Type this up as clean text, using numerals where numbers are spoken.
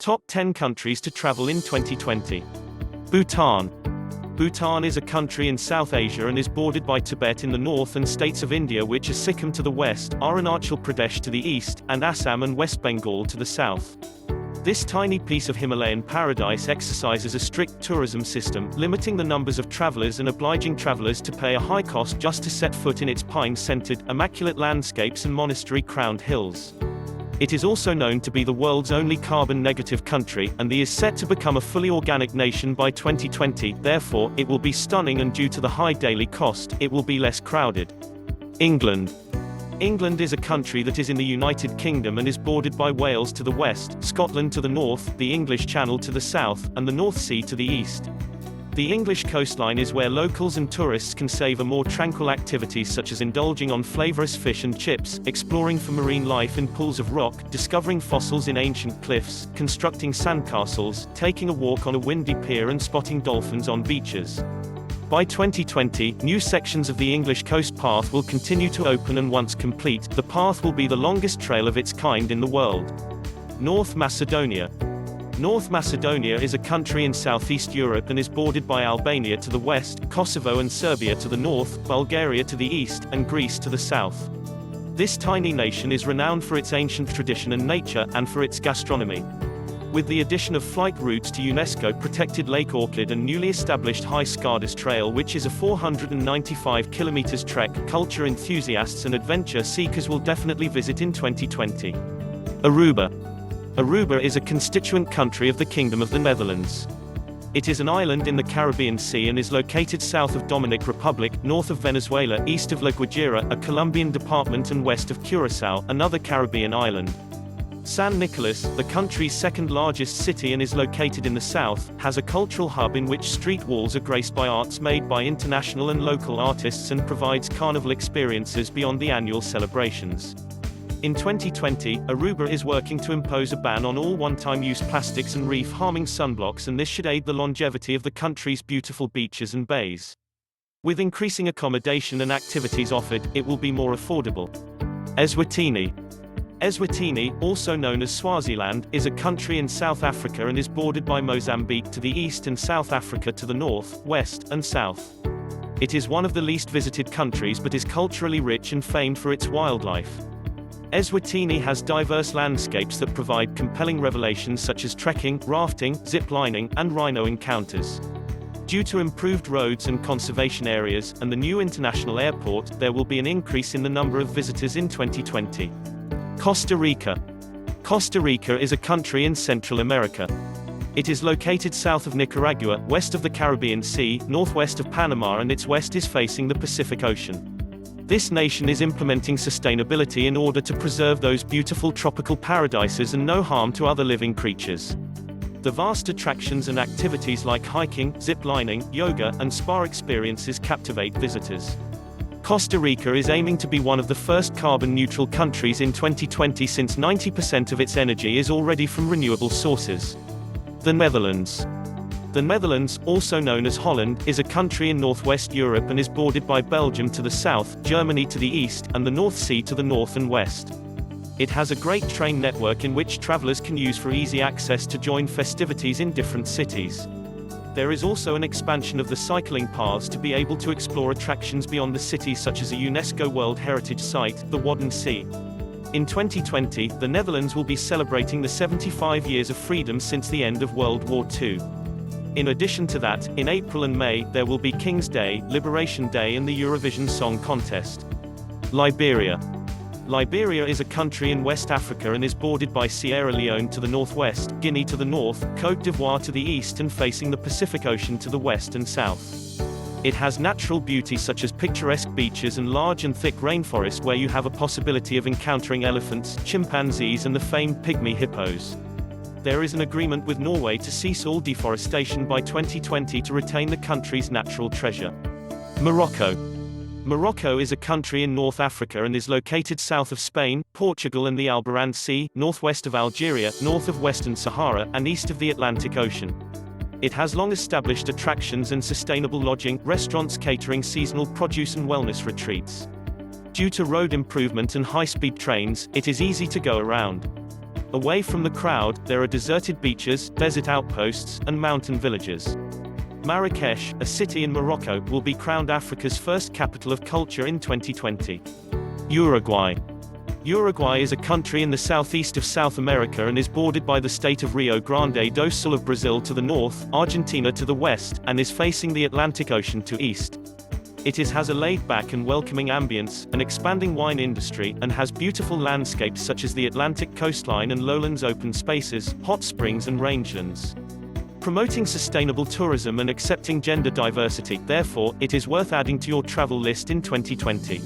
Top 10 countries to travel in 2020. Bhutan. Bhutan is a country in South Asia and is bordered by Tibet in the north and states of India which are Sikkim to the west, Arunachal Pradesh to the east, and Assam and West Bengal to the south. This tiny piece of Himalayan paradise exercises a strict tourism system, limiting the numbers of travelers and obliging travelers to pay a high cost just to set foot in its pine-scented, immaculate landscapes and monastery-crowned hills. It is also known to be the world's only carbon-negative country, and is set to become a fully organic nation by 2020, therefore, it will be stunning and due to the high daily cost, it will be less crowded. England. England is a country that is in the United Kingdom and is bordered by Wales to the west, Scotland to the north, the English Channel to the south, and the North Sea to the east. The English coastline is where locals and tourists can savor more tranquil activities such as indulging on flavorous fish and chips, exploring for marine life in pools of rock, discovering fossils in ancient cliffs, constructing sandcastles, taking a walk on a windy pier and spotting dolphins on beaches. By 2020, new sections of the English coast path will continue to open, and once complete, the path will be the longest trail of its kind in the world. North Macedonia. North Macedonia is a country in southeast Europe and is bordered by Albania to the west, Kosovo and Serbia to the north, Bulgaria to the east, and Greece to the south. This tiny nation is renowned for its ancient tradition and nature, and for its gastronomy. With the addition of flight routes to UNESCO-protected Lake Orchid and newly established High Skardas Trail, which is a 495 km trek, culture enthusiasts and adventure seekers will definitely visit in 2020. Aruba. Aruba is a constituent country of the Kingdom of the Netherlands. It is an island in the Caribbean Sea and is located south of Dominican Republic, north of Venezuela, east of La Guajira, a Colombian department, and west of Curaçao, another Caribbean island. San Nicolas, the country's second largest city and is located in the south, has a cultural hub in which street walls are graced by arts made by international and local artists and provides carnival experiences beyond the annual celebrations. In 2020, Aruba is working to impose a ban on all one-time use plastics and reef-harming sunblocks, and this should aid the longevity of the country's beautiful beaches and bays. With increasing accommodation and activities offered, it will be more affordable. Eswatini. Eswatini, also known as Swaziland, is a country in South Africa and is bordered by Mozambique to the east and South Africa to the north, west, and south. It is one of the least visited countries but is culturally rich and famed for its wildlife. Eswatini has diverse landscapes that provide compelling revelations such as trekking, rafting, zip-lining, and rhino encounters. Due to improved roads and conservation areas, and the new international airport, there will be an increase in the number of visitors in 2020. Costa Rica. Costa Rica is a country in Central America. It is located south of Nicaragua, west of the Caribbean Sea, northwest of Panama, and its west is facing the Pacific Ocean. This nation is implementing sustainability in order to preserve those beautiful tropical paradises and no harm to other living creatures. The vast attractions and activities like hiking, zip-lining, yoga, and spa experiences captivate visitors. Costa Rica is aiming to be one of the first carbon-neutral countries in 2020 since 90% of its energy is already from renewable sources. The Netherlands. The Netherlands, also known as Holland, is a country in northwest Europe and is bordered by Belgium to the south, Germany to the east, and the North Sea to the north and west. It has a great train network in which travelers can use for easy access to join festivities in different cities. There is also an expansion of the cycling paths to be able to explore attractions beyond the city such as a UNESCO World Heritage Site, the Wadden Sea. In 2020, the Netherlands will be celebrating the 75 years of freedom since the end of World War II. In addition to that, in April and May, there will be King's Day, Liberation Day, and the Eurovision Song Contest. Liberia. Liberia is a country in West Africa and is bordered by Sierra Leone to the northwest, Guinea to the north, Côte d'Ivoire to the east, and facing the Pacific Ocean to the west and south. It has natural beauty such as picturesque beaches and large and thick rainforest where you have a possibility of encountering elephants, chimpanzees, and the famed pygmy hippos. There is an agreement with Norway to cease all deforestation by 2020 to retain the country's natural treasure. Morocco. Morocco is a country in North Africa and is located south of Spain, Portugal and the Alboran Sea, northwest of Algeria, north of Western Sahara, and east of the Atlantic Ocean. It has long-established attractions and sustainable lodging, restaurants catering seasonal produce and wellness retreats. Due to road improvement and high-speed trains, it is easy to go around. Away from the crowd, there are deserted beaches, desert outposts, and mountain villages. Marrakesh, a city in Morocco, will be crowned Africa's first capital of culture in 2020. Uruguay. Uruguay is a country in the southeast of South America and is bordered by the state of Rio Grande do Sul of Brazil to the north, Argentina to the west, and is facing the Atlantic Ocean to east. It has a laid-back and welcoming ambience, an expanding wine industry, and has beautiful landscapes such as the Atlantic coastline and lowlands open spaces, hot springs and rangelands. Promoting sustainable tourism and accepting gender diversity, therefore, it is worth adding to your travel list in 2020.